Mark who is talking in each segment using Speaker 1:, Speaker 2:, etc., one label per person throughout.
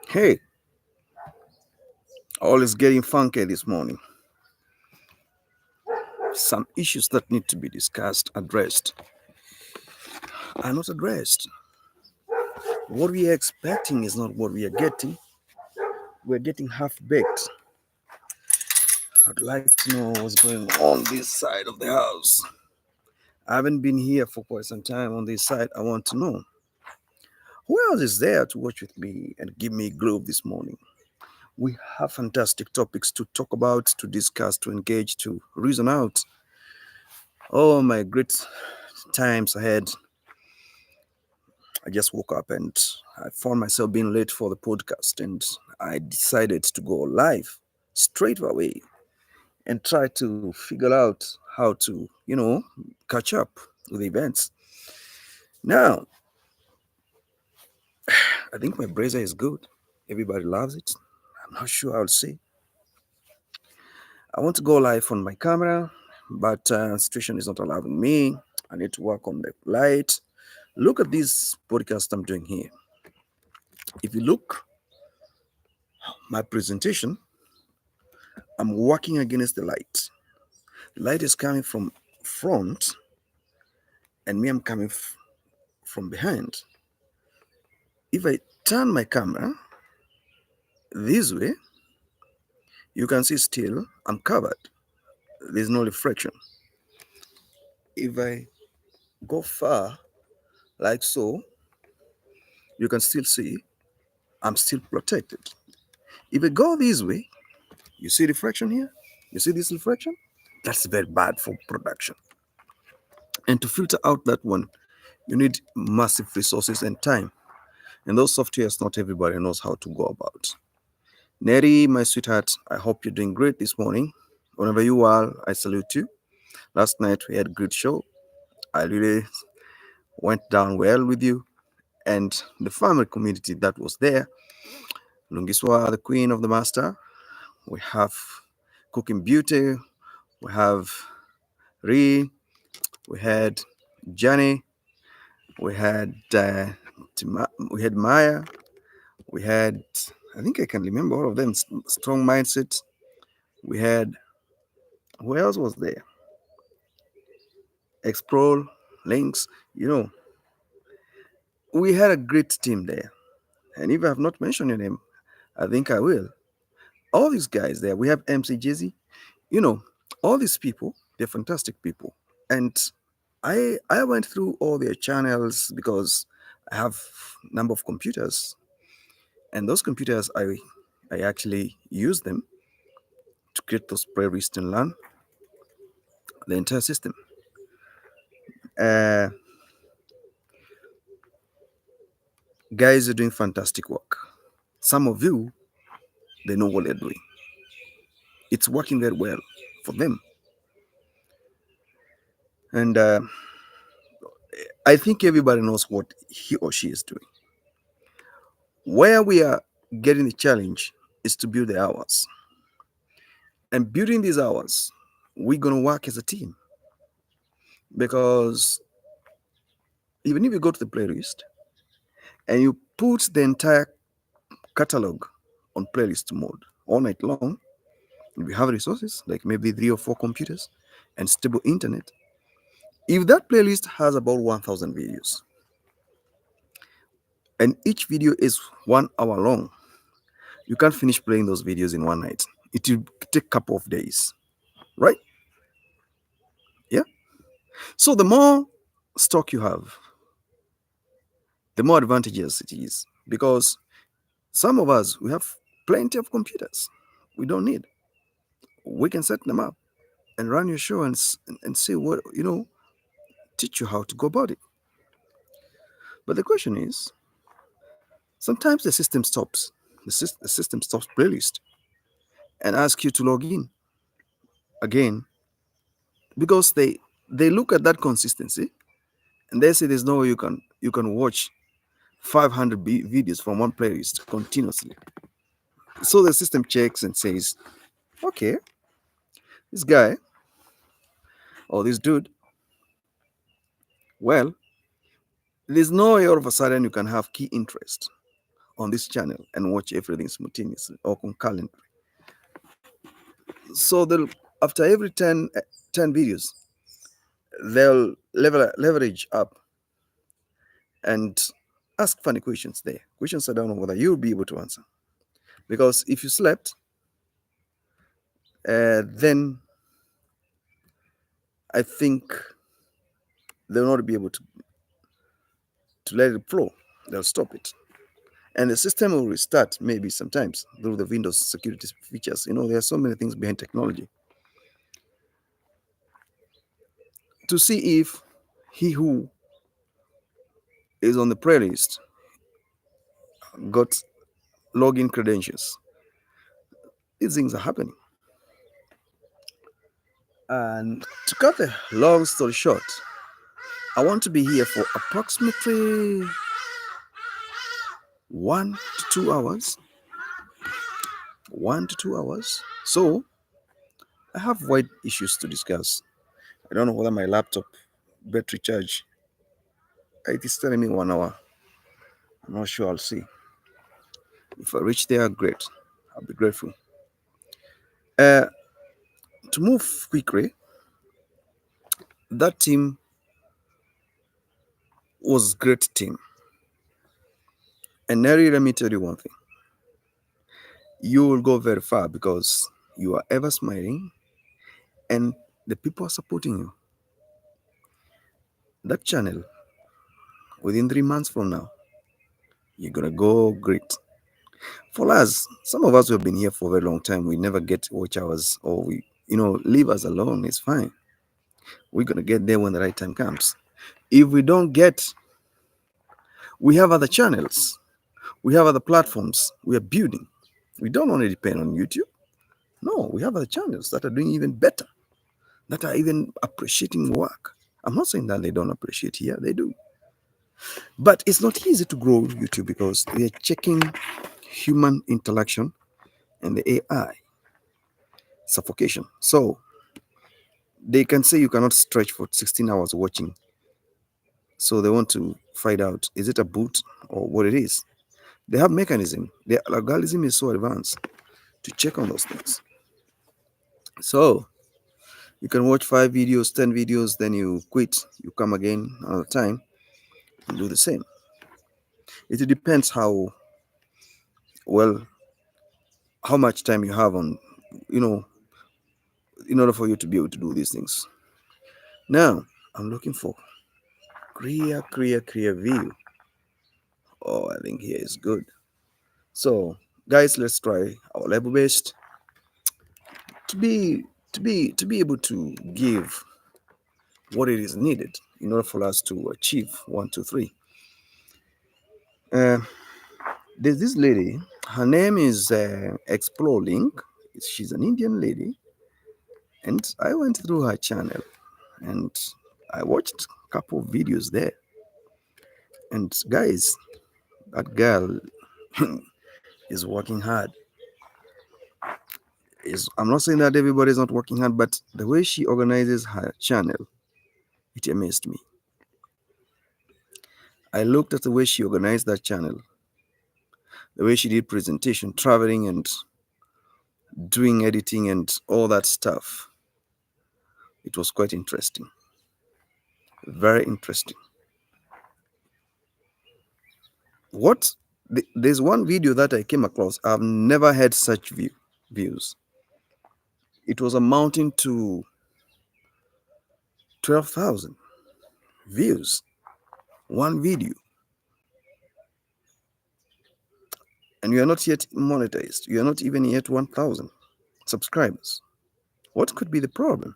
Speaker 1: Hey, all is getting funky this morning. Some issues that need to be discussed, addressed, are not addressed. What we are expecting is not what we are getting. We're getting half baked. I'd like to know what's going on this side of the house. I haven't been here for quite some time on this side. I want to know who else is there to watch with me and give me a globe this morning. We have fantastic topics to talk about, to discuss, to engage, to reason out. Oh, my great times ahead. I just woke up and I found myself being late for the podcast, and I decided to go live straight away and try to figure out how to, catch up with events. Now, I think my brazier is good. Everybody loves it. I'm not sure I'll say. I want to go live on my camera, but situation is not allowing me. I need to work on the light. Look at this podcast I'm doing here. If you look, my presentation, I'm working against the light. The light is coming from front, and me, I'm coming from behind. If I turn my camera this way, you can see still I'm covered. There's no reflection. If I go far, like so, you can still see I'm still protected. If I go this way, you see reflection here? You see this reflection? That's very bad for production. And to filter out that one, you need massive resources and time. And those softwares, not everybody knows how to go about. Neri, my sweetheart, I hope you're doing great this morning. Whenever you are, I salute you. Last night we had a good show. I really went down well with you and the family community that was there. Lungiswa, the queen of the master. We have Cooking Beauty. We have Ree. We had Johnny. We had we had Maya. We had, I think I can remember all of them. Strong Mindset. We had, who else was there? Explore, Links. You know, we had a great team there. And if I have not mentioned your name, I think I will. All these guys there, we have MC Jizzy. You know, all these people, they're fantastic people. And I went through all their channels because I have number of computers. And those computers, I actually use them to create those playlists and learn the entire system. Uh, Guys are doing fantastic work. Some of you, they know what they're doing. It's working very well for them. And I think everybody knows what he or she is doing. Where we are getting the challenge is to build the hours. And building these hours, we're going to work as a team. Because even if you go to the playlist and you put the entire catalog on playlist mode all night long, if you have resources, like maybe 3 or 4 computers and stable internet, if that playlist has about 1,000 videos, and each video is 1 hour long, you can't finish playing those videos in one night. It will take a couple of days, right? Yeah. So the more stock you have, the more advantageous it is, because some of us, we have plenty of computers we don't need. We can set them up and run your show and see what, teach you how to go about it. But the question is, sometimes the system stops. The system stops playlist and asks you to log in again because they look at that consistency and they say there's no way you can watch 500 videos from one playlist continuously. So the system checks and says, okay, this guy or this dude, well, there's no way all of a sudden you can have key interest on this channel and watch everything simultaneously or concurrently. So they'll, after every 10 videos, they'll leverage up and ask funny questions there. Questions I don't know whether you'll be able to answer. Because if you slept, then I think they'll not be able to let it flow. They'll stop it. And the system will restart maybe sometimes through the Windows security features. There are so many things behind technology to see if he who is on the playlist got login credentials. These things are happening. And to cut the long story short, I want to be here for approximately 1 to 2 hours. 1 to 2 hours. So I have wide issues to discuss. I don't know whether my laptop battery charge, it is telling me 1 hour. I'm not sure. I'll see. If I reach there, great. I'll be grateful. Uh, to move quickly, that team was great team. And Neri, let me tell you one thing. You will go very far because you are ever smiling and the people are supporting you. That channel, within 3 months from now, you're gonna go great. For us, some of us who have been here for a very long time, we never get watch hours or leave us alone. It's fine. We're gonna get there when the right time comes. If we don't get, we have other channels, we have other platforms we are building. We don't only depend on YouTube. No, we have other channels that are doing even better, that are even appreciating work. I'm not saying that they don't appreciate here, they do. But it's not easy to grow YouTube because they're checking human interaction and the AI suffocation. So they can say you cannot stretch for 16 hours watching. So they want to find out, is it a boot or what it is? They have mechanism. The algorithm is so advanced to check on those things. So you can watch 5 videos, 10 videos, then you quit. You come again another time and do the same. It depends how much time you have on, in order for you to be able to do these things. Now, I'm looking for clear view. Oh, I think here is good. So, guys, let's try our level best to be able to give what it is needed in order for us to achieve 1, 2, 3. There's this lady. Her name is Explore Link. She's an Indian lady, and I went through her channel, and I watched a couple of videos there. And guys, that girl is working hard. I'm not saying that everybody's not working hard, but the way she organizes her channel, it amazed me. I looked at the way she organized that channel, the way she did presentation, traveling and doing editing and all that stuff. It was quite interesting. Very interesting. There's one video that I came across. I've never had such views. It was amounting to 12,000 views. One video. And you are not yet monetized. You are not even yet 1,000 subscribers. What could be the problem?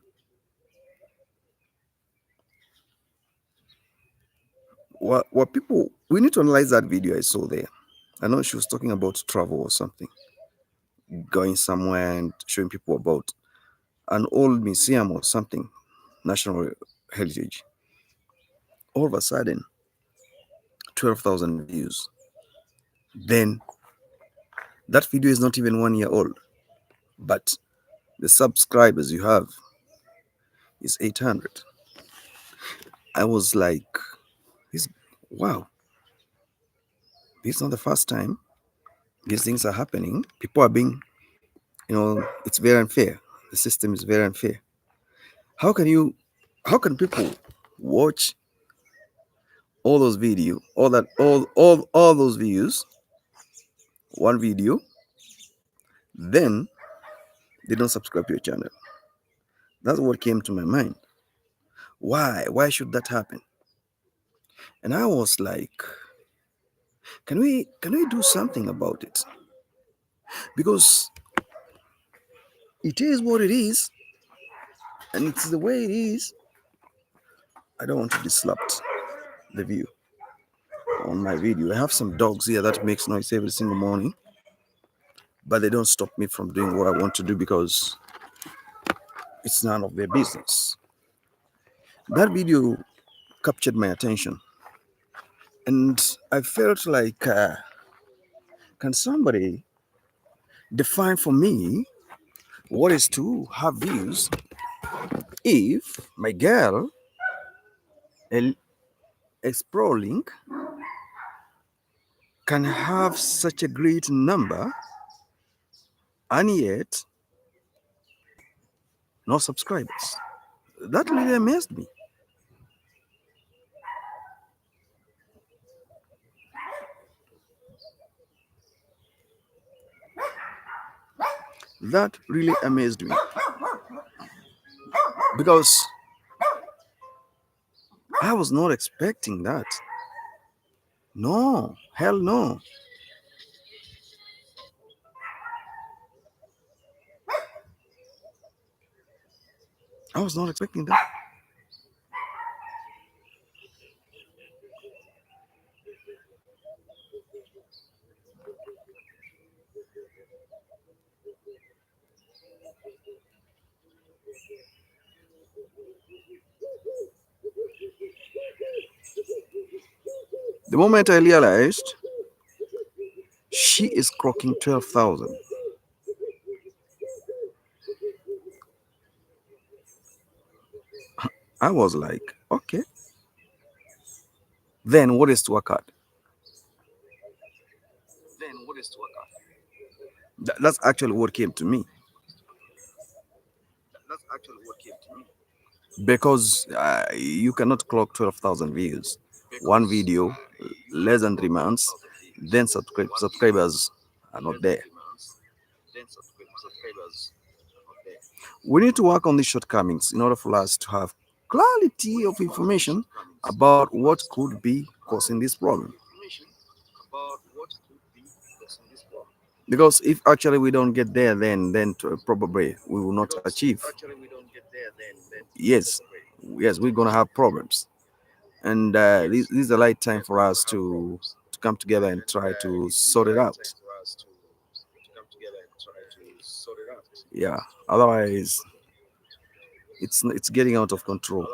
Speaker 1: What people, we need to analyze that video I saw there. I know she was talking about travel or something, going somewhere and showing people about an old museum or something, national heritage. All of a sudden, 12,000 views. Then that video is not even 1 year old, but the subscribers you have is 800. I was like, wow, this is not the first time. these things are happening. People are being, it's very unfair. The system is very unfair. How can you, how can people watch all those video, all those views, one video, then they don't subscribe to your channel? That's what came to my mind. Why? Why should that happen? And I was like, can we do something about it? Because it is what it is, and it's the way it is. I don't want to disrupt the view on my video. I have some dogs here that makes noise every single morning, but they don't stop me from doing what I want to do because it's none of their business. That video captured my attention, and I felt like, can somebody define for me what is to have views if my girl, a, a sprawling, can have such a great number and yet no subscribers? That really amazed me. That really amazed me because I was not expecting that. No, hell no. I was not expecting that. The moment I realized she is clocking 12,000, I was like, okay, then what is to work out? That's actually what came to me. Because you cannot clock 12,000 views, one video, less than 3 months, then subscribers are not there. We need to work on these shortcomings in order for us to have clarity of information about what could be causing this problem. Because if actually we don't get there, then probably we will not achieve. Yes, yes, we're gonna have problems, and this is the right time for us to come together and try to sort it out. Yeah, otherwise it's getting out of control.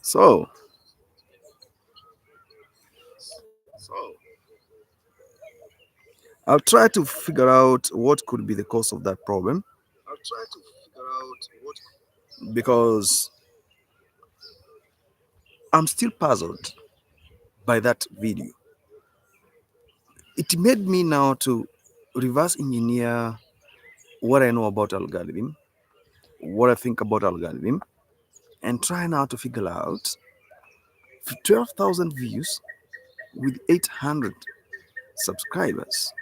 Speaker 1: So I'll try to figure out what could be the cause of that problem because I'm still puzzled by that video. It made me now to reverse engineer what I know about algorithm, what I think about algorithm, and try now to figure out 12,000 views with 800 subscribers.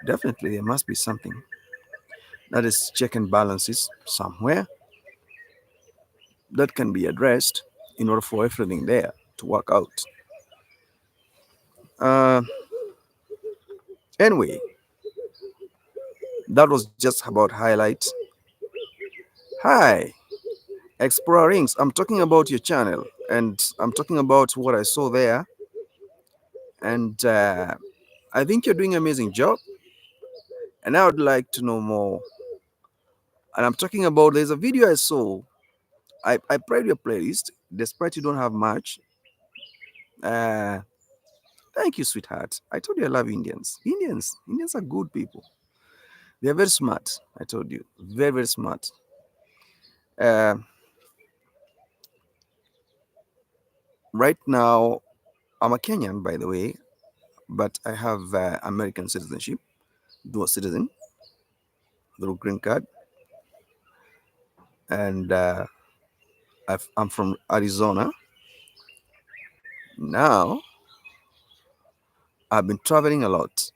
Speaker 1: Definitely, there must be something that is check and balances somewhere that can be addressed in order for everything there to work out. Uh, anyway, that was just about highlights. Hi, Explorer Rings. I'm talking about your channel and I'm talking about what I saw there. And I think you're doing an amazing job. And I would like to know more. And I'm talking about there's a video I saw. I played your playlist, despite you don't have much. Uh, Thank you, sweetheart. I told you I love Indians. Indians are good people. They are very smart. I told you, very very smart. Uh, right now, I'm a Kenyan, by the way, but I have American citizenship, dual citizen, through green card, and I'm from Arizona. Now I've been traveling a lot.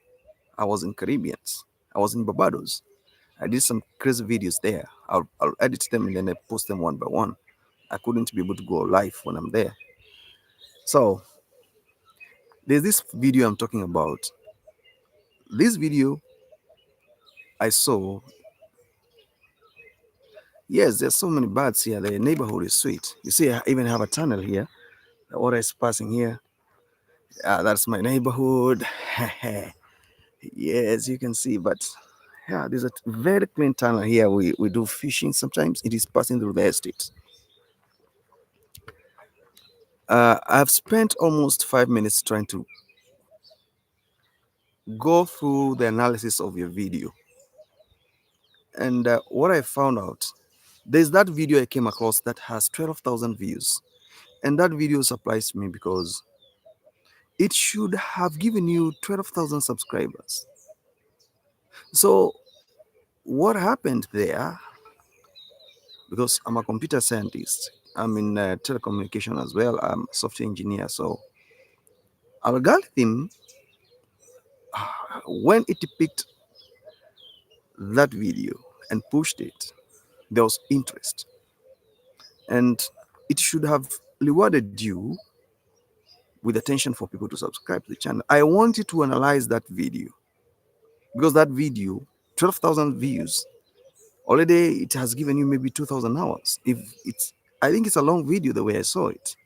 Speaker 1: I was in Caribbean. I was in Barbados. I did some crazy videos there. I'll edit them and then I post them one by one. I couldn't be able to go live when I'm there. So there's this video I'm talking about. This video I saw, yes, there's so many birds here. The neighborhood is sweet. You see, I even have a tunnel here. The water is passing here. That's my neighborhood. Yes, you can see, but yeah, there's a very clean tunnel here. We do fishing sometimes. It is passing through the estate. I've spent almost 5 minutes trying to go through the analysis of your video. And what I found out, there's that video I came across that has 12,000 views. And that video surprised me because it should have given you 12,000 subscribers. So, what happened there, because I'm a computer scientist, I'm in telecommunication as well, I'm a software engineer. So, algorithm, when it picked that video and pushed it, there was interest. And it should have rewarded you with attention for people to subscribe to the channel. I want you to analyze that video because that video, 12,000 views, already it has given you maybe 2,000 hours. If it's, I think it's a long video the way I saw it.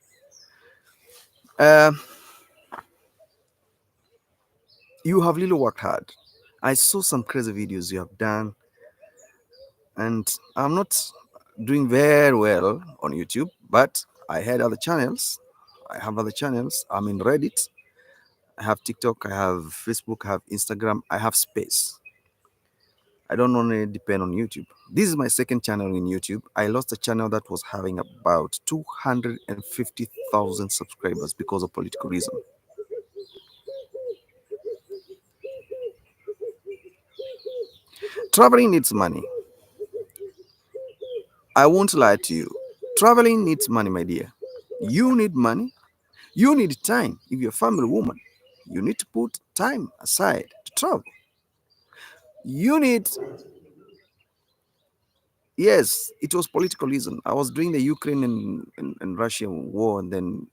Speaker 1: You have really worked hard. I saw some crazy videos you have done, and I'm not doing very well on YouTube, but I had other channels. I have other channels. I'm in Reddit. I have TikTok. I have Facebook. I have Instagram. I have Space. I don't only depend on YouTube. This is my second channel in YouTube. I lost a channel that was having about 250,000 subscribers because of political reason. Traveling needs money. I won't lie to you. Traveling needs money, my dear. You need money. You need time. If you're a family woman, you need to put time aside to travel. You need, yes, it was political reason. I was doing the Ukraine and Russian war, and then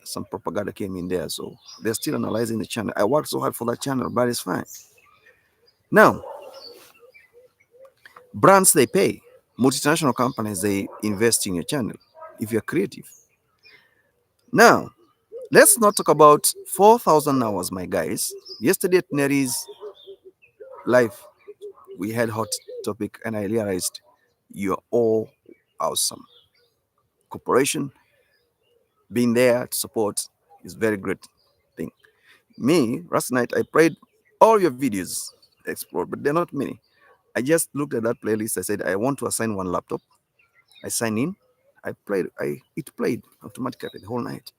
Speaker 1: some propaganda came in there. So they're still analyzing the channel. I worked so hard for that channel, but it's fine. Now, brands, they pay. Multinational companies, they invest in your channel if you're creative. Now, let's not talk about 4,000 hours, my guys. Yesterday at Neri's live, we had hot topic, and I realized you're all awesome. Cooperation, being there to support is very great thing. Me, last night I played all your videos, explore, but they're not many. I just looked at that playlist. I said I want to assign one laptop. I sign in. I played. It played automatically the whole night.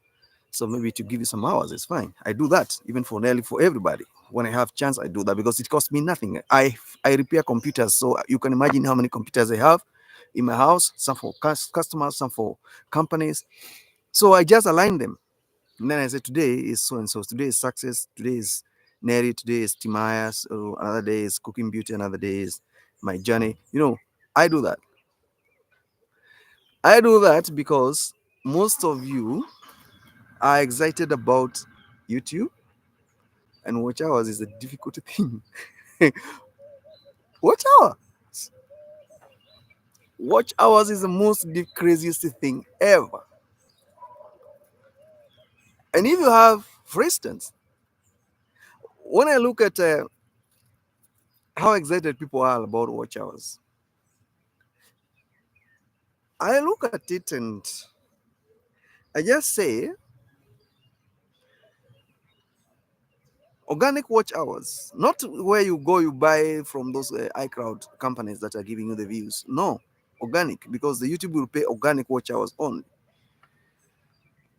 Speaker 1: So maybe to give you some hours, it's fine. I do that even for nearly for everybody. When I have chance, I do that because it costs me nothing. I repair computers, so you can imagine how many computers I have in my house. Some for customers, some for companies. So I just align them. And then I say today is so and so. Today is success. Today is Neri. Today is Timaya. So another day is cooking beauty. Another day is my journey. I do that. I do that because most of you are excited about YouTube, and watch hours is a difficult thing. watch hour. Watch hours is the most craziest thing ever. And if you have, for instance, when I look at how excited people are about watch hours, I look at it and I just say, organic watch hours, not where you go, you buy from those iCloud companies that are giving you the views. No, organic, because the YouTube will pay organic watch hours only.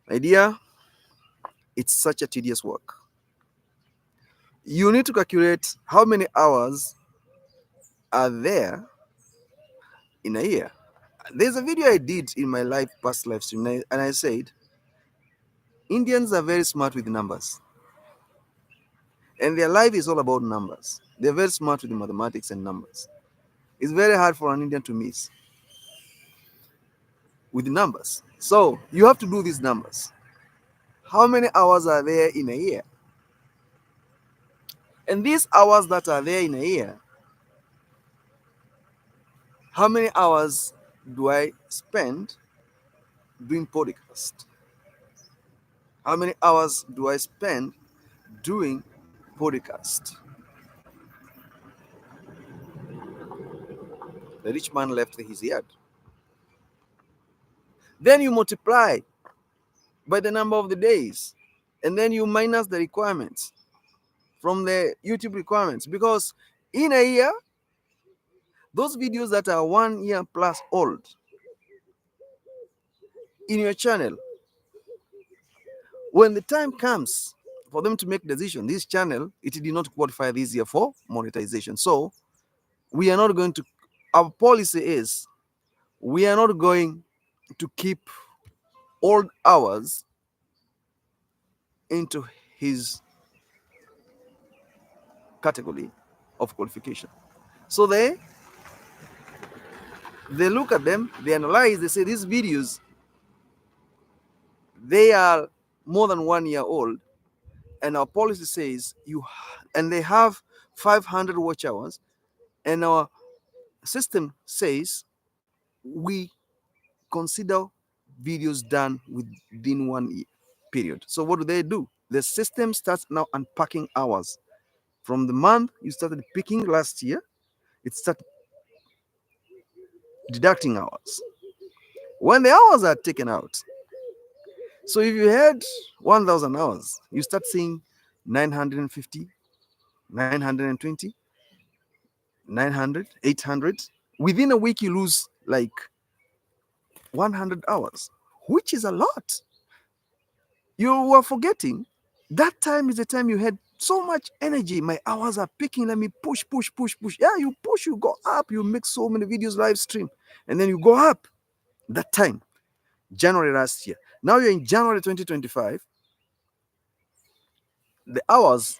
Speaker 1: My dear, It's such a tedious work. You need to calculate how many hours are there in a year. There's a video I did in my past live stream, and I said Indians are very smart with numbers, and their life is all about numbers. They're very smart with mathematics and numbers. It's very hard for an Indian to miss with numbers. So you have to do these numbers. How many hours are there in a year? And these hours that are there in a year, how many hours do I spend doing podcast? How many hours do I spend doing podcast? The rich man left his yard. Then you multiply by the number of the days, and then you minus the requirements from the YouTube requirements, because in a year, those videos that are 1 year plus old in your channel, when the time comes for them to make decision, this channel, it did not qualify this year for monetization. So we are not going to, our policy is, we are not going to keep old hours into his category of qualification. So they look at them, they analyze, they say these videos, they are more than 1 year old, and our policy says and they have 500 watch hours, and our system says we consider videos done within 1 year period. So what do? The system starts now unpacking hours. From the month you started picking last year, it starts deducting hours. When the hours are taken out, so if you had 1,000 hours, you start seeing 950, 920, 900, 800. Within a week, you lose like 100 hours, which is a lot. You were forgetting that time is the time you had so much energy. My hours are picking. Let me push. Yeah, you push, you go up, you make so many videos live stream, and then you go up. That time, January last year. Now you're in January 2025. The hours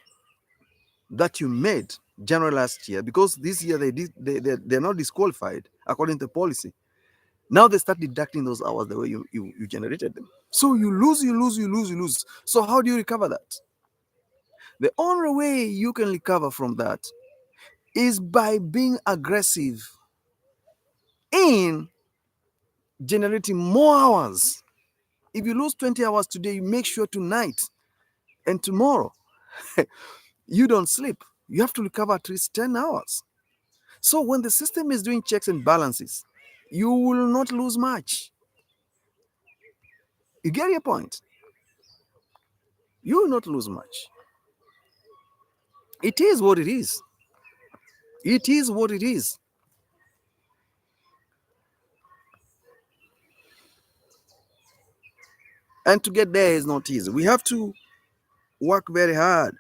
Speaker 1: that you made January last year, because this year they're not disqualified according to policy. Now they start deducting those hours the way you generated them. So you lose. So how do you recover that? The only way you can recover from that is by being aggressive in generating more hours. If you lose 20 hours today, you make sure tonight and tomorrow you don't sleep. You have to recover at least 10 hours. So when the system is doing checks and balances, you will not lose much. You get your point? You will not lose much. It is what it is. It is what it is. And to get there is not easy. We have to work very hard.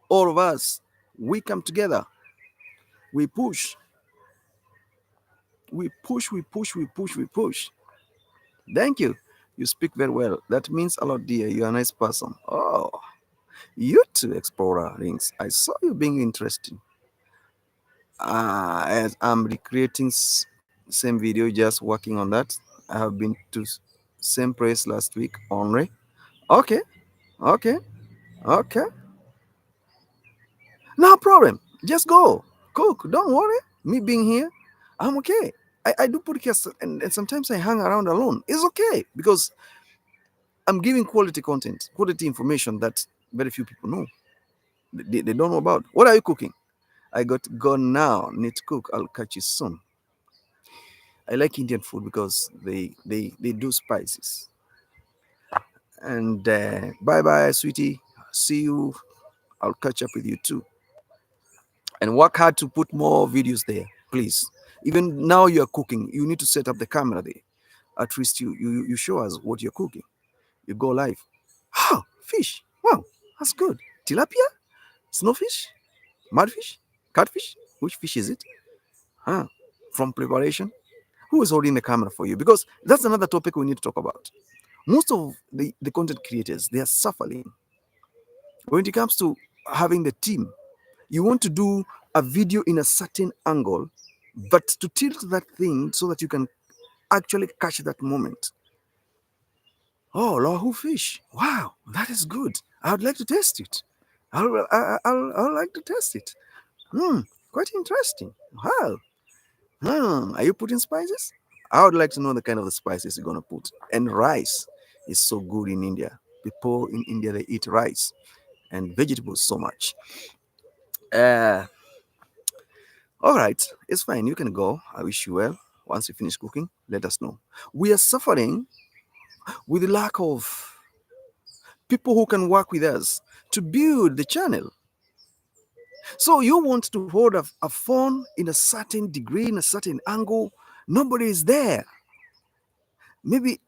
Speaker 1: All of us, we come together. We push. We push. Thank you. You speak very well. That means a lot, dear. You're a nice person. Oh, you too, Explorer Rings. I saw you being interesting. As I'm recreating same video, just working on that. I have been to same place last week only. Okay. No problem. Just go. Cook. Don't worry. Me being here, I'm okay. I do podcasts and sometimes I hang around alone. It's okay because I'm giving quality content, quality information that very few people know. They don't know about. What are you cooking? I got to go now. Need to cook. I'll catch you soon. I like Indian food because they do spices. And bye bye, sweetie. See you. I'll catch up with you too. And work hard to put more videos there, please. Even now you're cooking, you need to set up the camera there. At least you show us what you're cooking. You go live. Oh, fish. Wow, that's good. Tilapia? Snowfish? Mudfish? Catfish? Which fish is it? Huh? From preparation? Who is holding the camera for you? Because that's another topic we need to talk about. Most of the content creators, they are suffering when it comes to having the team. You want to do a video in a certain angle, but to tilt that thing so that you can actually catch that moment. Oh, lahu fish. Wow, that is good. I would like to test it. I'll like to test it. Hmm, quite interesting. Wow. Are you putting spices? I would like to know the kind of the spices you're gonna put. And rice is so good in India. People in India, they eat rice and vegetables so much. Uh, all right, it's fine. You can go. I wish you well. Once you finish cooking, let us know. We are suffering with the lack of people who can work with us to build the channel. So you want to hold a phone in a certain degree, in a certain angle. Nobody is there. Maybe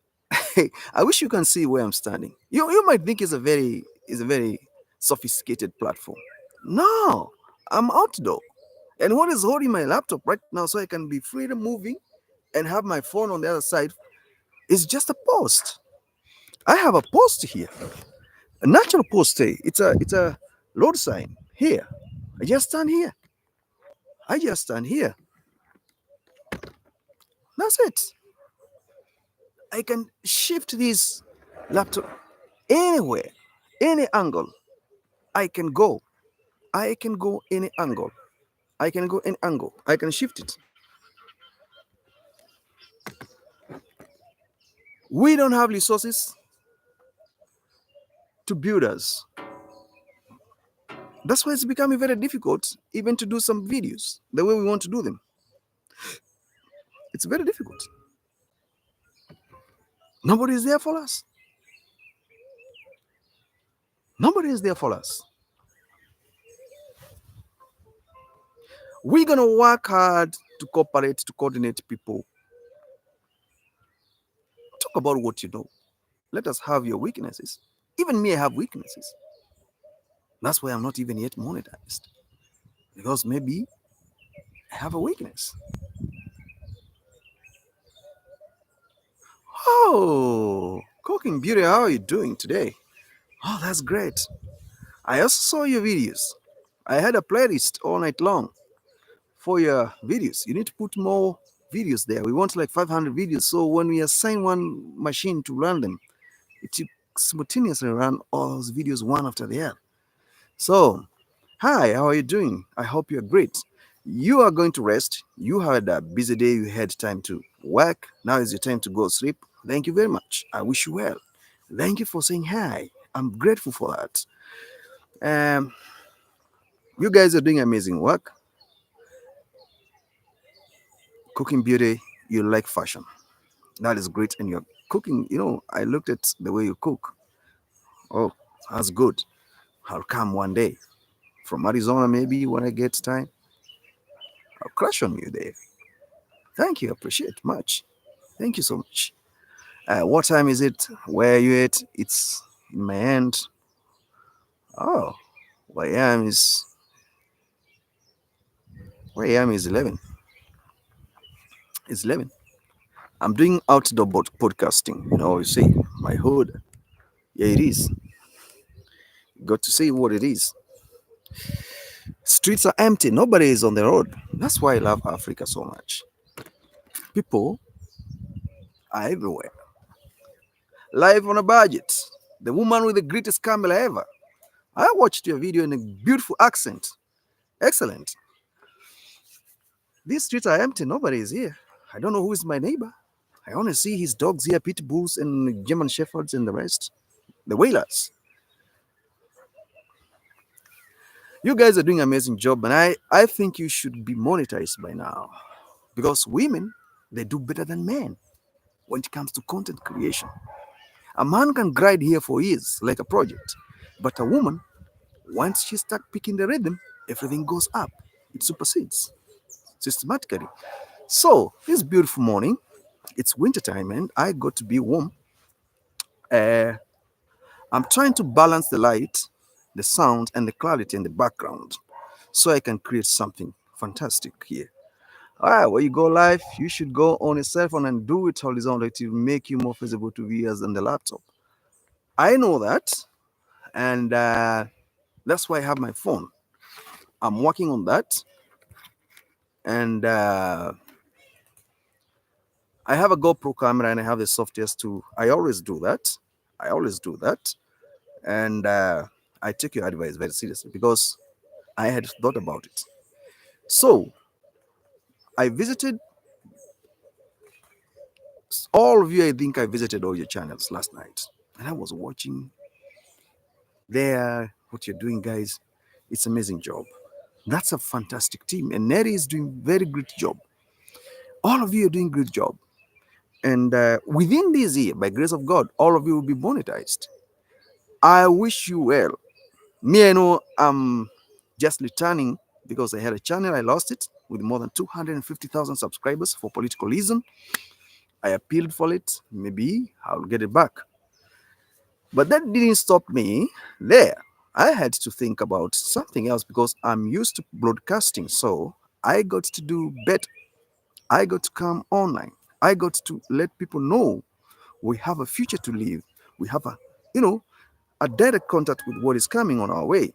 Speaker 1: I wish you can see where I'm standing. You might think it's a very sophisticated platform. No, I'm outdoor. And what is holding my laptop right now so I can be freely moving and have my phone on the other side is just a post. I have a post here. A natural post. It's a road sign here. I just stand here. I just stand here. That's it. I can shift this laptop anywhere, any angle. I can go. I can go any angle. I can go any angle. I can shift it. We don't have resources to build us. That's why it's becoming very difficult even to do some videos the way we want to do them. It's very difficult. Nobody is there for us. Nobody is there for us. We're going to work hard to cooperate, to coordinate people. Talk about what you know. Let us have your weaknesses. Even me, I have weaknesses. That's why I'm not even yet monetized. Because maybe I have a weakness. Oh, Cooking Beauty, how are you doing today? Oh, that's great. I also saw your videos. I had a playlist all night long for your videos. You need to put more videos there. We want like 500 videos. So when we assign one machine to run them, it will simultaneously run all those videos one after the other. So, hi, how are you doing? I hope you're great. You are going to rest. You had a busy day. You had time to work. Now is your time to go sleep. Thank you very much. I wish you well. Thank you for saying hi. I'm grateful for that. Um, you guys are doing amazing work. Cooking Beauty, you like fashion. That is great. And you're cooking, I looked at the way you cook. Oh, that's good. I'll come one day from Arizona, maybe when I get time. I'll crush on you there. Thank you. Appreciate much. Thank you so much. What time is it? Where are you at? It's in my hand. Oh, where I am is where I am is 11. It's 11. I'm doing outdoor podcasting. You see my hood. Yeah, it is. Got to see what it is. Streets are empty. Nobody is on the road. That's why I love Africa so much. People are everywhere. Live on a budget. The woman with the greatest camera ever. I watched your video in a beautiful accent. Excellent. These streets are empty. Nobody is here. I don't know who is my neighbor. I only see his dogs here, pit bulls and German shepherds and the rest. The whalers. You guys are doing an amazing job, and I think you should be monetized by now. Because women, they do better than men when it comes to content creation. A man can grind here for years like a project, but a woman, once she starts picking the rhythm, everything goes up. It supersedes systematically. So, this beautiful morning, it's winter time and I got to be warm. Uh, I'm trying to balance the light, the sound, and the clarity in the background so I can create something fantastic here. All right, when you go live, you should go on a cell phone and do it horizontally to make you more visible to viewers than the laptop. I know that, and that's why I have my phone. I'm working on that, and I have a GoPro camera and I have the softwares too. I always do that. I always do that, and I take your advice very seriously because I had thought about it. So I visited all of you. I think I visited all your channels last night, and I was watching there what you're doing, guys. It's amazing job. That's a fantastic team, and Neri is doing very great job. All of you are doing great job, and within this year, by grace of God, all of you will be monetized. I wish you well. Me, I know I'm just returning because I had a channel. I lost it with more than 250,000 subscribers for political reason. I appealed for it. Maybe I'll get it back. But that didn't stop me there. I had to think about something else because I'm used to broadcasting. So I got to do better. I got to come online. I got to let people know we have a future to live. We have you know, a direct contact with what is coming on our way.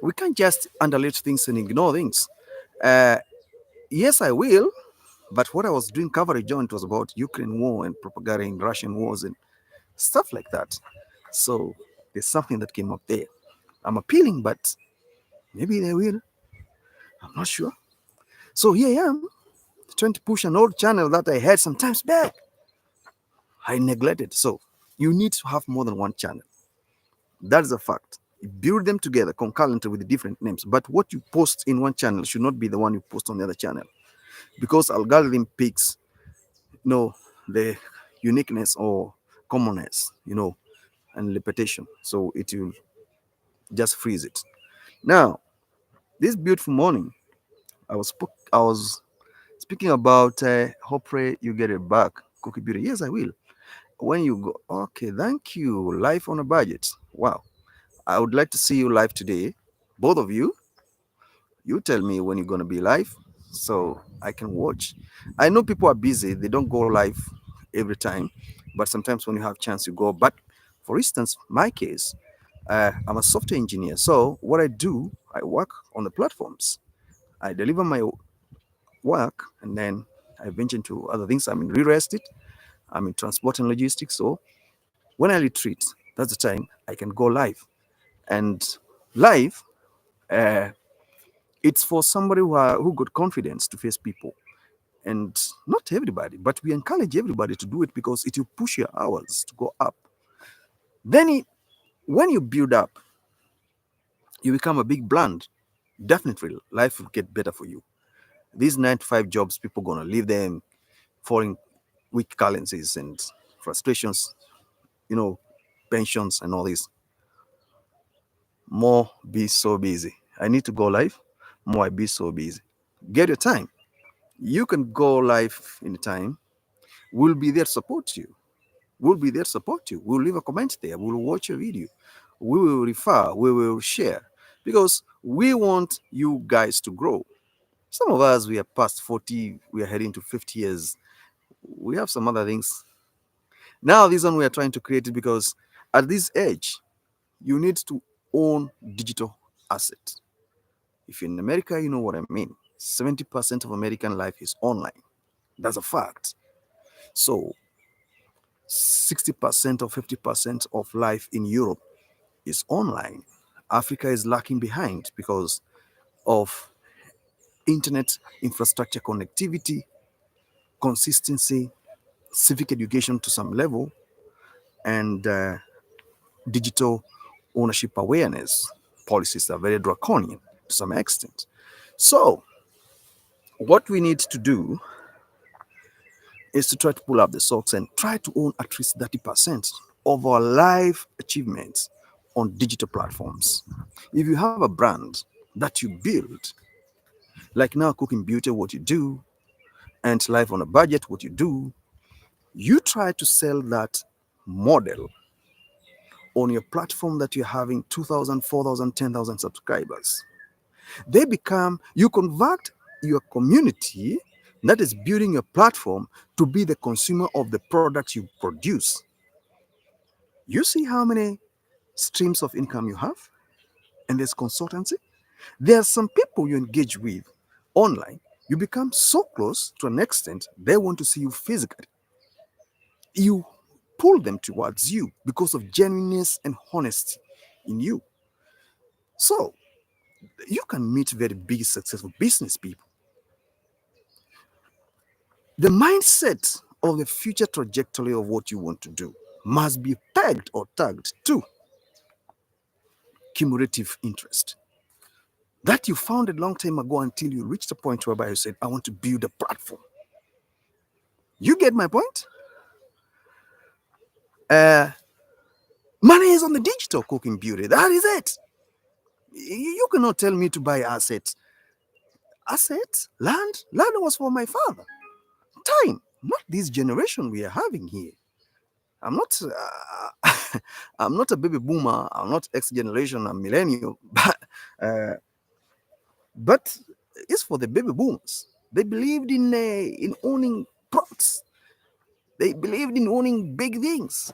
Speaker 1: We can't just underlay things and ignore things. Uh, yes, I will. But what I was doing coverage on, it was about Ukraine war and propaganda in Russian wars and stuff like that. So there's something that came up there. I'm appealing, but maybe they will. I'm not sure. So here I am, trying to push an old channel that I had some times back. I neglected. So you need to have more than one channel. That is a fact. You build them together concurrently with different names. But what you post in one channel should not be the one you post on the other channel. Because algorithm picks, the uniqueness or commonness, and repetition. So it will just freeze it. Now, this beautiful morning, I was speaking about hopefully you get it back. Cookie Beauty. Yes, I will. When you go, okay, thank you. Life on a budget. Wow. I would like to see you live today. Both of you. You tell me when you're gonna be live so I can watch. I know people are busy, they don't go live every time, but sometimes when you have chance you go. But for instance, my case, I'm a software engineer. So what I do, I work on the platforms. I deliver my work and then I venture into other things. I'm in real estate, I'm in transport and logistics. So when I retreat, that's the time I can go live. And live, uh, it's for somebody who got confidence to face people. And not everybody, but we encourage everybody to do it because it will push your hours to go up. Then when you build up, you become a big brand. Definitely, life will get better for you. These 9 to 5 jobs, people gonna leave them, falling weak currencies and frustrations, you know, pensions and all this. More be so busy. I need to go live. More I be so busy. Get your time. You can go live in time. We'll be there to support you. We'll be there to support you. We'll leave a comment there. We'll watch your video. We will refer. We will share. Because we want you guys to grow. Some of us, we are past 40. We are heading to 50 years. We have some other things. Now, this one we are trying to create it because at this age, you need to own digital asset. If you're in America, you know what I mean. 70% of American life is online. That's a fact. So 60% or 50% of life in Europe is online. Africa is lacking behind because of internet infrastructure connectivity, consistency, civic education to some level, and digital ownership awareness. Policies are very draconian to some extent. So, what we need to do is to try to pull up the socks and try to own at least 30% of our life achievements on digital platforms. If you have a brand that you build, like now Cooking Beauty, what you do, and Life on a Budget, what you do, you try to sell that model on your platform that you're having 2,000, 4,000, 10,000 subscribers. You convert your community that is building your platform to be the consumer of the products you produce. You see how many streams of income you have? And there's consultancy. There are some people you engage with online. You become so close to an extent, they want to see you physically. You pull them towards you because of genuineness and honesty in you. So you can meet very big, successful business people. The mindset of the future trajectory of what you want to do must be pegged or tagged to cumulative interest that you found a long time ago until you reached a point whereby you said, I want to build a platform. You get my point? Money is on the digital cooking beauty. That is it. You cannot tell me to buy assets. Assets? Land? Land was for my father. Time, not this generation we are having here. I'm not I'm not a baby boomer, I'm not X generation, I'm millennial, uh, but it's for the baby boomers. They believed in owning plots. They believed in owning big things.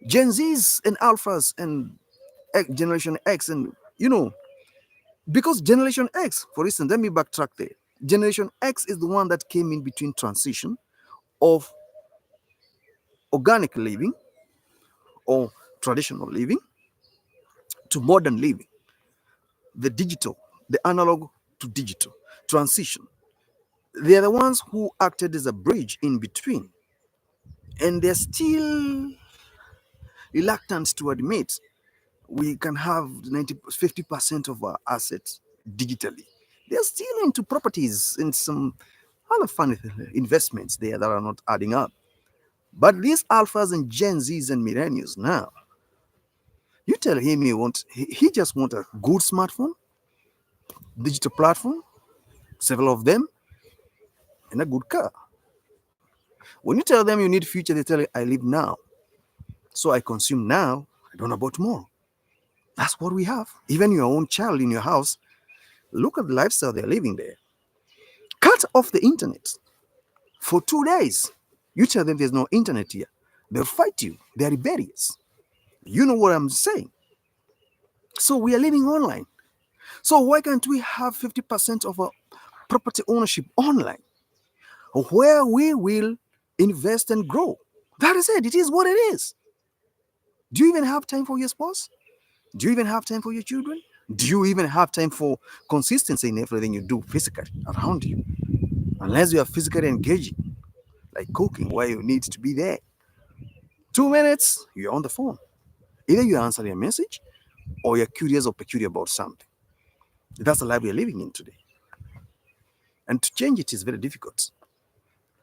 Speaker 1: Gen Zs and Alphas and Generation X, and because Generation X, for instance, let me backtrack there. Generation X is the one that came in between transition of organic living or traditional living to modern living, the digital, the analog to digital transition. They are the ones who acted as a bridge in between, and they're still reluctant to admit we can have 50% of our assets digitally. They're still into properties and some other funny investments there that are not adding up. But these alphas and Gen Zs and millennials now, you tell him he just want a good smartphone, digital platform, several of them, and a good car. When you tell them you need future, they tell you, I live now. So I consume now, I don't know about tomorrow. That's what we have. Even your own child in your house, look at the lifestyle they're living there. Cut off the internet for 2 days. You tell them there's no internet here. They'll fight you. They're rebellious. You know what I'm saying. So we are living online. So why can't we have 50% of our property ownership online, where we will invest and grow? That is it. It is what it is. Do you even have time for your spouse? Do you even have time for your children? Do you even have time for consistency in everything you do physically around you? Unless you are physically engaging, like cooking, where you need to be there. 2 minutes, you're on the phone. Either you answer a message or you're curious or peculiar about something. That's the life we're living in today. And to change it is very difficult.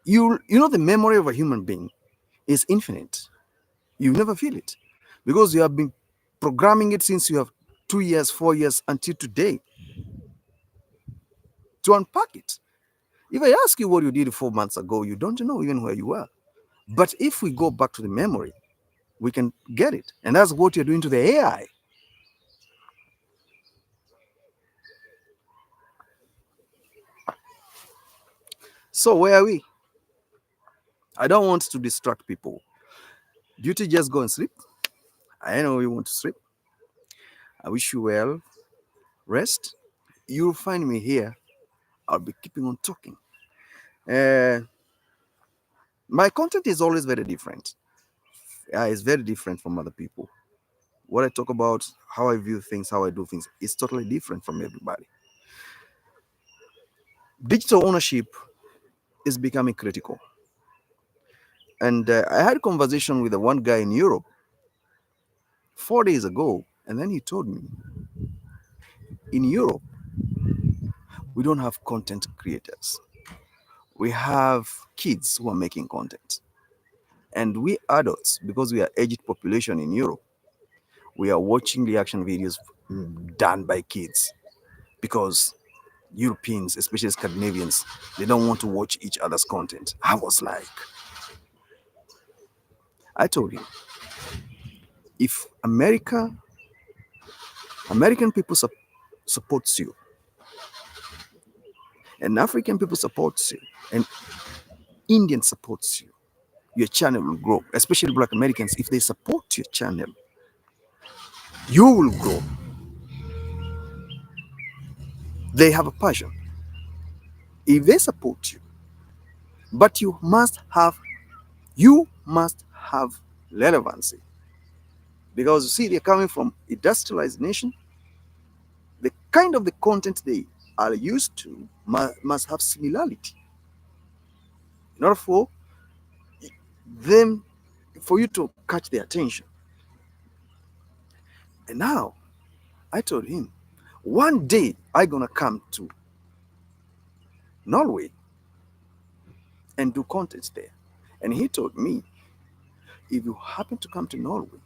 Speaker 1: The memory of a human being is infinite. You never feel it because you have been programming it since you have 2 years, 4 years until today. To unpack it, if I ask you what you did 4 months ago, you don't know even where you were. But if we go back to the memory, we can get it. And that's what you're doing to the AI. So where are we? I don't want to distract people. Duty, just go and sleep. I know you want to sleep. I wish you well. Rest. You'll find me here. I'll be keeping on talking. Uh, my content is always very different. It's very different from other people. What I talk about, how I view things, how I do things, is totally different from everybody. Digital ownership is becoming critical. And I had a conversation with one guy in Europe 4 days ago, and then he told me in Europe, we don't have content creators. We have kids who are making content. And we adults, because we are aged population in Europe, we are watching reaction videos done by kids because Europeans, especially Scandinavians, they don't want to watch each other's content. I was like, I told him, If American people supports you, and African people supports you, and Indian supports you, your channel will grow. Especially Black Americans, if they support your channel, you will grow. They have a passion. If they support you, but you must have relevancy, because you see they're coming from industrialized nation. The kind of the content they are used to must have similarity in order them for you to catch their attention. And now I told him, one day I gonna come to Norway and do content there. And he told me, if you happen to come to Norway,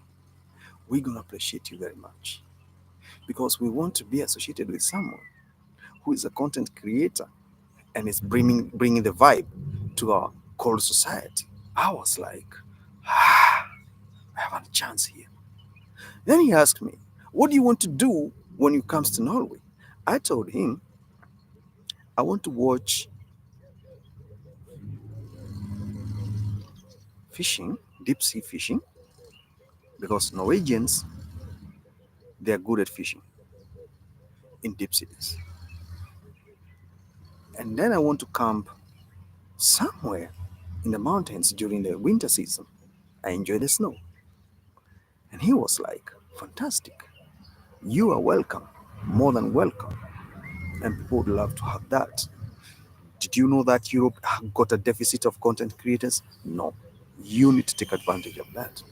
Speaker 1: we're gonna appreciate you very much, because we want to be associated with someone who is a content creator and is bringing the vibe to our cold society. I was like, I have a chance here. Then he asked me, what do you want to do when you comes to Norway? I told him, I want to watch fishing, deep sea fishing, because Norwegians, they are good at fishing in deep seas. And then I want to camp somewhere in the mountains during the winter season. I enjoy the snow. And he was like, fantastic. You are welcome, more than welcome. And people would love to have that. Did you know that Europe got a deficit of content creators? No. You need to take advantage of that.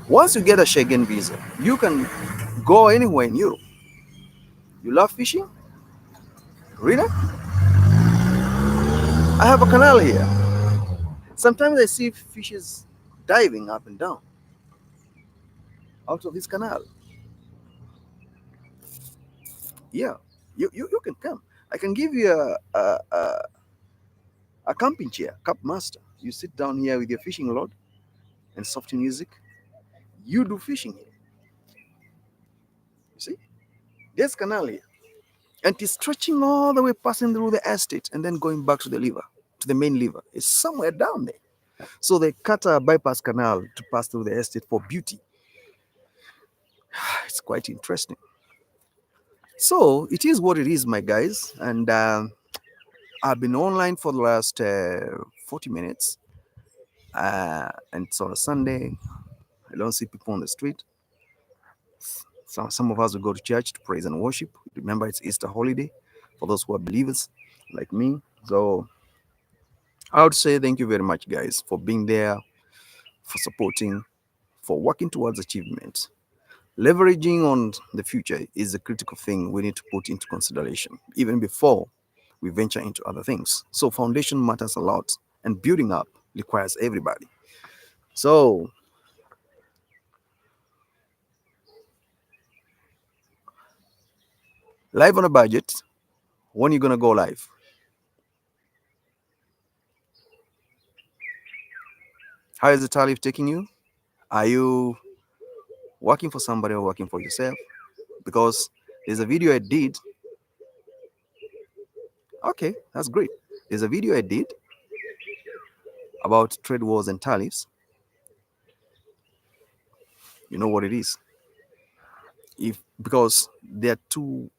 Speaker 1: Once you get a Schengen visa, you can go anywhere in Europe. You love fishing? Really? I have a canal here. Sometimes I see fishes diving up and down out of this canal. Yeah, you can come. I can give you a camping chair, camp master. You sit down here with your fishing rod and soft music. You do fishing here. You see? There's canal here. And it's stretching all the way, passing through the estate and then going back to the river, to the main river. It's somewhere down there. So they cut a bypass canal to pass through the estate for beauty. It's quite interesting. So it is what it is, my guys. And I've been online for the last 40 minutes. And it's on a Sunday. I don't see people on the street. Some of us will go to church to praise and worship. Remember, it's Easter holiday for those who are believers like me. So I would say thank you very much, guys, for being there, for supporting, for working towards achievement. Leveraging on the future is a critical thing we need to put into consideration, even before we venture into other things. So foundation matters a lot, and building up requires everybody. So live on a budget. When are you gonna go live? How is the Talif taking you? Are you working for somebody or working for yourself? Because there's a video I did. Okay, that's great. There's a video I did about trade wars and tariffs. You know what it is. Because there are two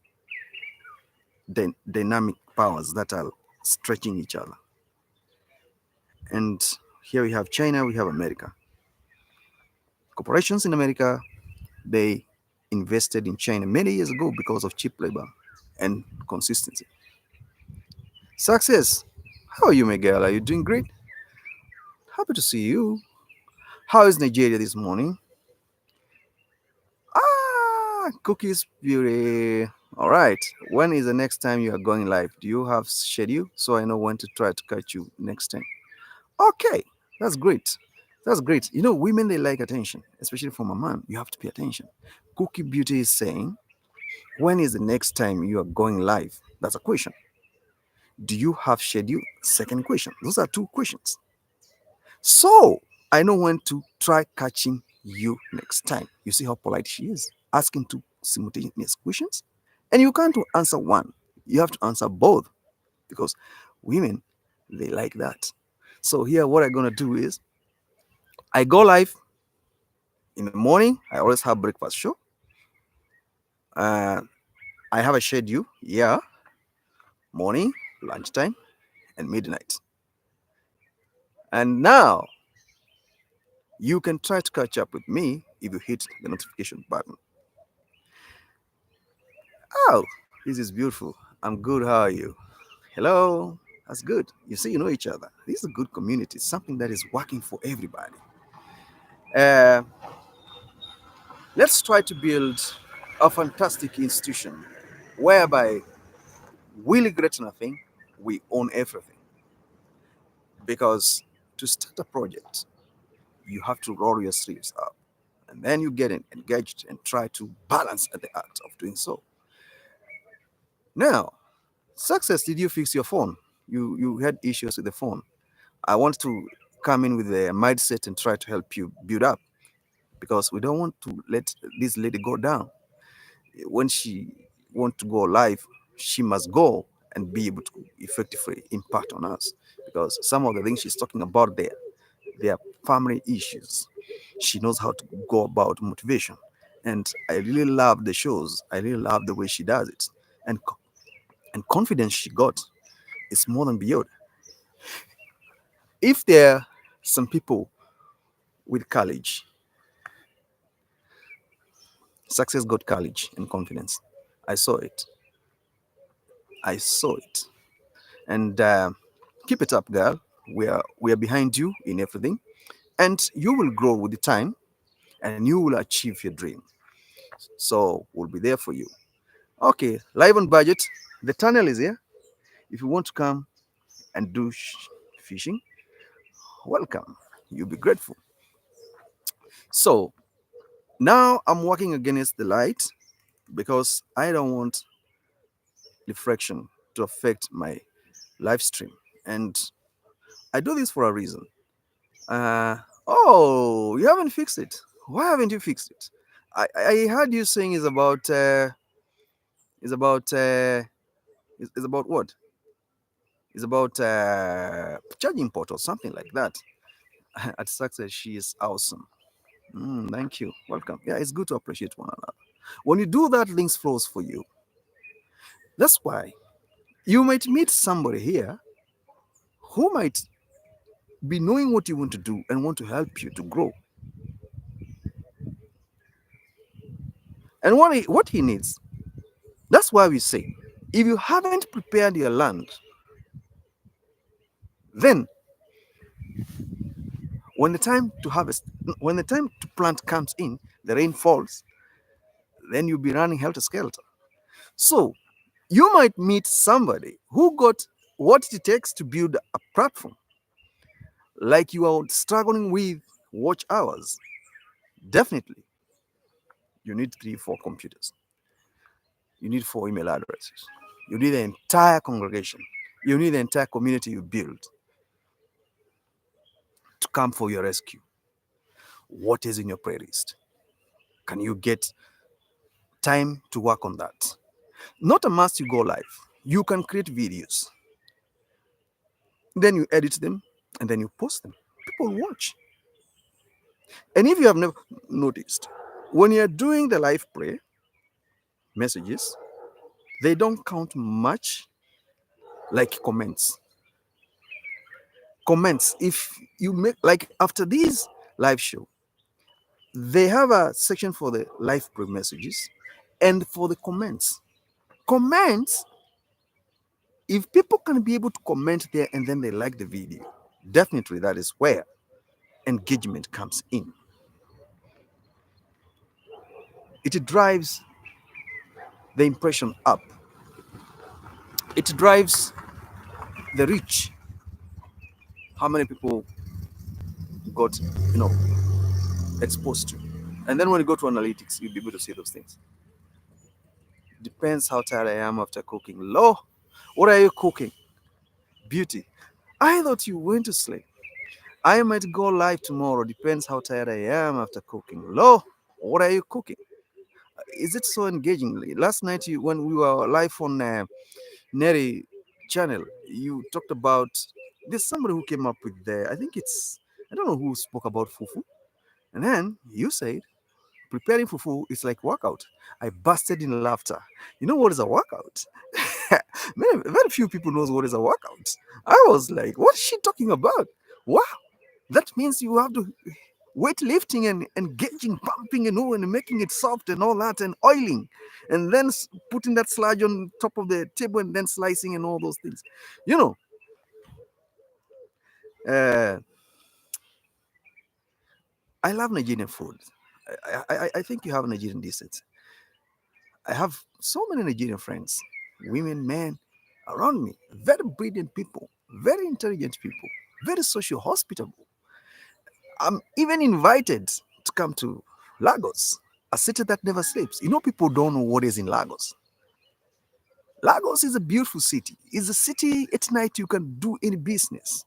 Speaker 1: dynamic powers that are stretching each other. And here we have China, we have America. Corporations in America, they invested in China many years ago because of cheap labor and consistency. Success. How are you, Miguel? Are you doing great? Happy to see you. How is Nigeria this morning? Cookies beauty. All right. When is the next time you are going live? Do you have schedule so I know when to try to catch you next time? Okay, that's great. That's great. You know, women, they like attention, especially from a man. You have to pay attention. Cookie Beauty is saying, when is the next time you are going live? That's a question. Do you have schedule? Second question. Those are two questions. So I know when to try catching you next time. You see how polite she is, asking two simultaneous questions? And you can't answer one, you have to answer both because women, they like that. So, here, what I'm going to do is I go live in the morning. I always have breakfast show. Uh, I have a schedule, yeah, morning, lunchtime, and midnight. And now you can try to catch up with me if you hit the notification button. Oh, this is beautiful. I'm good. How are you? Hello. That's good. You see, you know each other. This is a good community, something that is working for everybody. Uh, let's try to build a fantastic institution whereby we regret nothing, we own everything. Because to start a project, you have to roll your sleeves up and then you get engaged and try to balance at the act of doing so. Now, success, did you fix your phone? You had issues with the phone. I want to come in with a mindset and try to help you build up because we don't want to let this lady go down. When she want to go live, she must go and be able to effectively impact on us because some of the things she's talking about there, they are family issues. She knows how to go about motivation, and I really love the shows. I really love the way she does it, and and confidence she got is more than beyond. If there are some people with courage, success got courage and confidence. I saw it. I saw it. And keep it up, girl. We are behind you in everything, and you will grow with the time, and you will achieve your dream. So we'll be there for you. Okay, live on budget. The tunnel is here. If you want to come and do fishing, welcome. You'll be grateful. So now I'm working against the light because I don't want reflection to affect my live stream. And I do this for a reason. Uh, oh, you haven't fixed it. Why haven't you fixed it? I heard you saying is about is about what? Is about charging port or something like that. At success, she is awesome. Thank you. Welcome. Yeah, it's good to appreciate one another. When you do that, things flows for you. That's why you might meet somebody here who might be knowing what you want to do and want to help you to grow. And what he needs. That's why we say, if you haven't prepared your land, then when the time to harvest, when the time to plant comes in, the rain falls, then you'll be running helter skelter. So you might meet somebody who got what it takes to build a platform, like you are struggling with watch hours. Definitely, you need 3, 4 computers. You need 4 email addresses. You need the entire congregation. You need the entire community you build to come for your rescue. What is in your prayer list? Can you get time to work on that? Not a must you go live. You can create videos, then you edit them, and then you post them. People watch. And if you have never noticed, when you're doing the live prayer messages, they don't count much like comments. Comments, if you make, like after these live show, they have a section for the live prayer messages and for the comments. Comments, if people can be able to comment there and then they like the video, definitely that is where engagement comes in. It drives the impression up, it drives the reach. How many people got, you know, exposed to? And then when you go to analytics, you'll be able to see those things. Depends how tired I am after cooking. Lo, what are you cooking? Beauty. I thought you went to sleep. I might go live tomorrow. Depends how tired I am after cooking. Lo, what are you cooking? Is it so engagingly? Last night, when we were live on Neri channel, you talked about there's somebody who came up with I think it's, I don't know who spoke about fufu. And then you said preparing fufu is like workout. I busted in laughter. You know what is a workout? Very few people knows what is a workout. I was like, what is she talking about? Wow, that means you have to weightlifting and engaging, pumping and all, and making it soft and all that, and oiling, and then putting that sludge on top of the table and then slicing and all those things. You know, uh, I love Nigerian food. I think you have Nigerian desserts. I have so many Nigerian friends, women, men around me, very brilliant people, very intelligent people, very social, hospitable. I'm even invited to come to Lagos, a city that never sleeps. You know, people don't know what is in Lagos. Lagos is a beautiful city. It's a city at night you can do any business.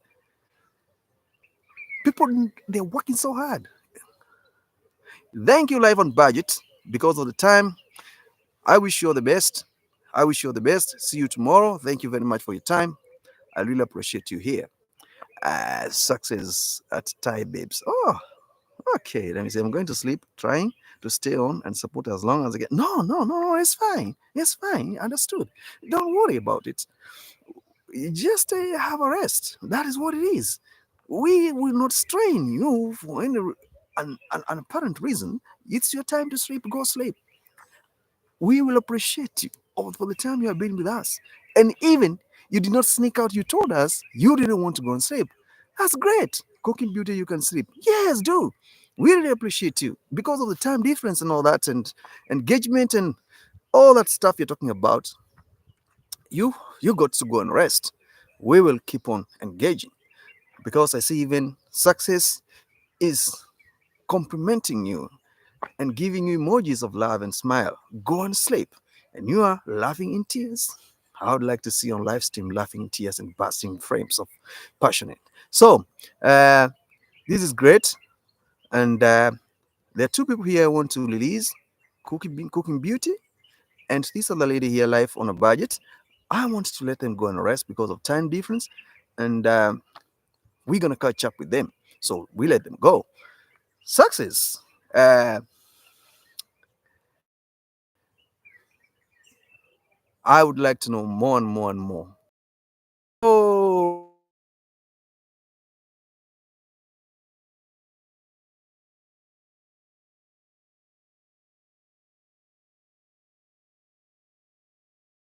Speaker 1: People, they're working so hard. Thank you, Life on Budget, because of the time. I wish you all the best. I wish you all the best. See you tomorrow. Thank you very much for your time. I really appreciate you here. Success at Thai Babes. Oh, okay. Let me see. I'm going to sleep, trying to stay on and support as long as I get. No, no, no, no. It's fine. It's fine. Understood. Don't worry about it. You just have a rest. That is what it is. We will not strain you for any an apparent reason. It's your time to sleep. Go sleep. We will appreciate you all for the time you have been with us. And even you did not sneak out, you told us you didn't want to go and sleep. That's great. Cooking Beauty, you can sleep. Yes, do. We really appreciate you because of the time difference and all that, and engagement and all that stuff you're talking about. You you got to go and rest. We will keep on engaging because I see even success is complimenting you and giving you emojis of love and smile. Go and sleep. And you are laughing in tears. I would like to see on live stream laughing in tears and bursting frames of passionate. So, uh, this is great. And there are two people here I want to release Cooking Beauty and this other lady here, Life on a Budget. I want to let them go and rest because of time difference. And we're going to catch up with them. So, we let them go. Success. Uh, I would like to know more and more and more